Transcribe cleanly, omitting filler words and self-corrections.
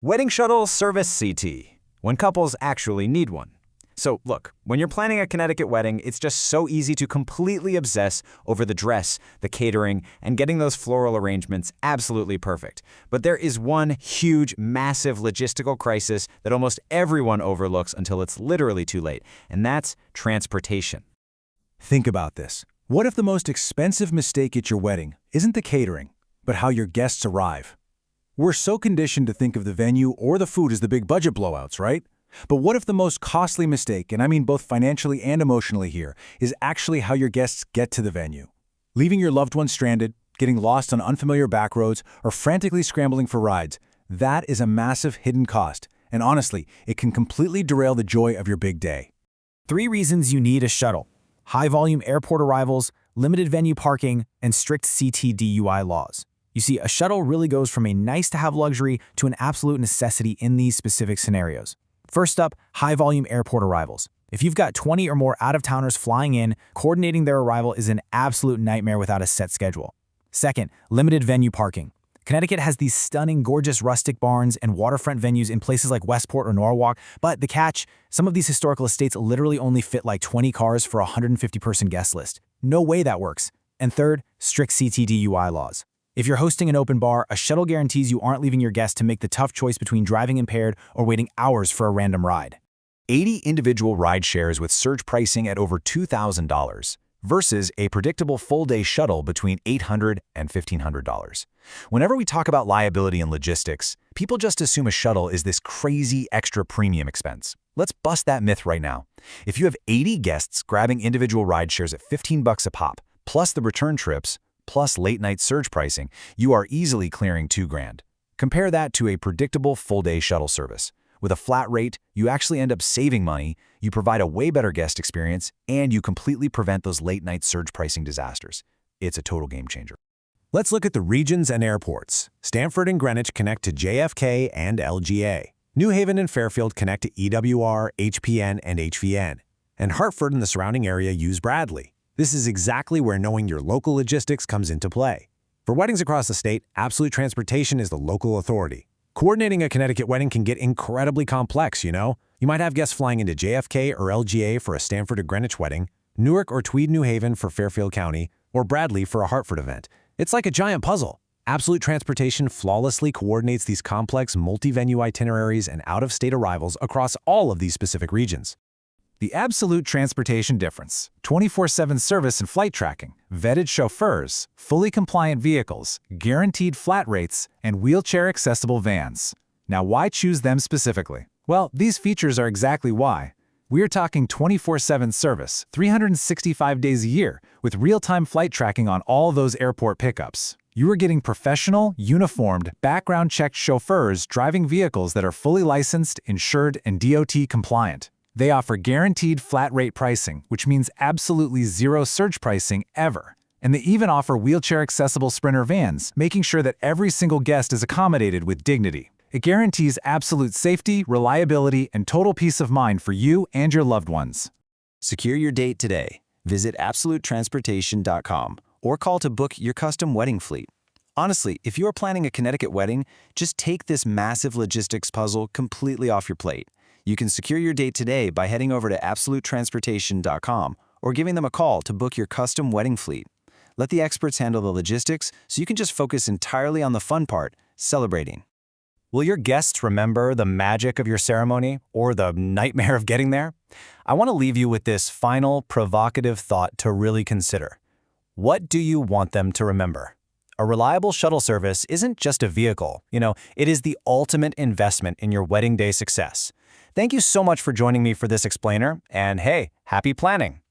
Wedding Shuttle Service CT, when couples actually need one. So look, when you're planning a Connecticut wedding, it's just so easy to completely obsess over the dress, the catering, and getting those floral arrangements absolutely perfect. But there is one huge, massive logistical crisis that almost everyone overlooks until it's literally too late, and that's transportation. Think about this. What if the most expensive mistake at your wedding isn't the catering, but how your guests arrive? We're so conditioned to think of the venue or the food as the big budget blowouts, right? But what if the most costly mistake, and I mean both financially and emotionally here, is actually how your guests get to the venue? Leaving your loved ones stranded, getting lost on unfamiliar back roads, or frantically scrambling for rides, that is a massive hidden cost, and honestly, it can completely derail the joy of your big day. 3 reasons you need a shuttle: high-volume airport arrivals, limited venue parking, and strict CT/DUI laws. You see, a shuttle really goes from a nice-to-have luxury to an absolute necessity in these specific scenarios. First up, high-volume airport arrivals. If you've got 20 or more out-of-towners flying in, coordinating their arrival is an absolute nightmare without a set schedule. Second, limited venue parking. Connecticut has these stunning, gorgeous rustic barns and waterfront venues in places like Westport or Norwalk, but the catch, some of these historical estates literally only fit like 20 cars for a 150-person guest list. No way that works. And third, strict CT/DUI laws. If you're hosting an open bar, a shuttle guarantees you aren't leaving your guests to make the tough choice between driving impaired or waiting hours for a random ride. 80 individual ride shares with surge pricing at over $2,000 versus a predictable full-day shuttle between $800 and $1,500. Whenever we talk about liability and logistics, people just assume a shuttle is this crazy extra premium expense. Let's bust that myth right now. If you have 80 guests grabbing individual ride shares at $15 a pop, plus the return trips, plus late-night surge pricing, you are easily clearing $2,000. Compare that to a predictable full-day shuttle service. With a flat rate, you actually end up saving money, you provide a way better guest experience, and you completely prevent those late-night surge pricing disasters. It's a total game changer. Let's look at the regions and airports. Stamford and Greenwich connect to JFK and LGA. New Haven and Fairfield connect to EWR, HPN, and HVN. And Hartford and the surrounding area use Bradley. This is exactly where knowing your local logistics comes into play. For weddings across the state, Absolute Transportation is the local authority. Coordinating a Connecticut wedding can get incredibly complex, you know? You might have guests flying into JFK or LGA for a Stamford or Greenwich wedding, Newark or Tweed, New Haven for Fairfield County, or Bradley for a Hartford event. It's like a giant puzzle. Absolute Transportation flawlessly coordinates these complex multi-venue itineraries and out-of-state arrivals across all of these specific regions. The Absolute Transportation difference: 24/7 service and flight tracking, vetted chauffeurs, fully compliant vehicles, guaranteed flat rates, and wheelchair-accessible vans. Now, why choose them specifically? Well, these features are exactly why. We're talking 24/7 service, 365 days a year, with real-time flight tracking on all those airport pickups. You are getting professional, uniformed, background-checked chauffeurs driving vehicles that are fully licensed, insured, and DOT compliant. They offer guaranteed flat rate pricing, which means absolutely zero surge pricing ever. And they even offer wheelchair-accessible Sprinter vans, making sure that every single guest is accommodated with dignity. It guarantees absolute safety, reliability, and total peace of mind for you and your loved ones. Secure your date today. Visit AbsoluteTransportation.com or call to book your custom wedding fleet. Honestly, if you are planning a Connecticut wedding, just take this massive logistics puzzle completely off your plate. You can secure your date today by heading over to AbsoluteTransportation.com or giving them a call to book your custom wedding fleet. Let the experts handle the logistics so you can just focus entirely on the fun part, celebrating. Will your guests remember the magic of your ceremony or the nightmare of getting there? I want to leave you with this final, provocative thought to really consider. What do you want them to remember? A reliable shuttle service isn't just a vehicle. It is the ultimate investment in your wedding day success. Thank you so much for joining me for this explainer, and hey, happy planning!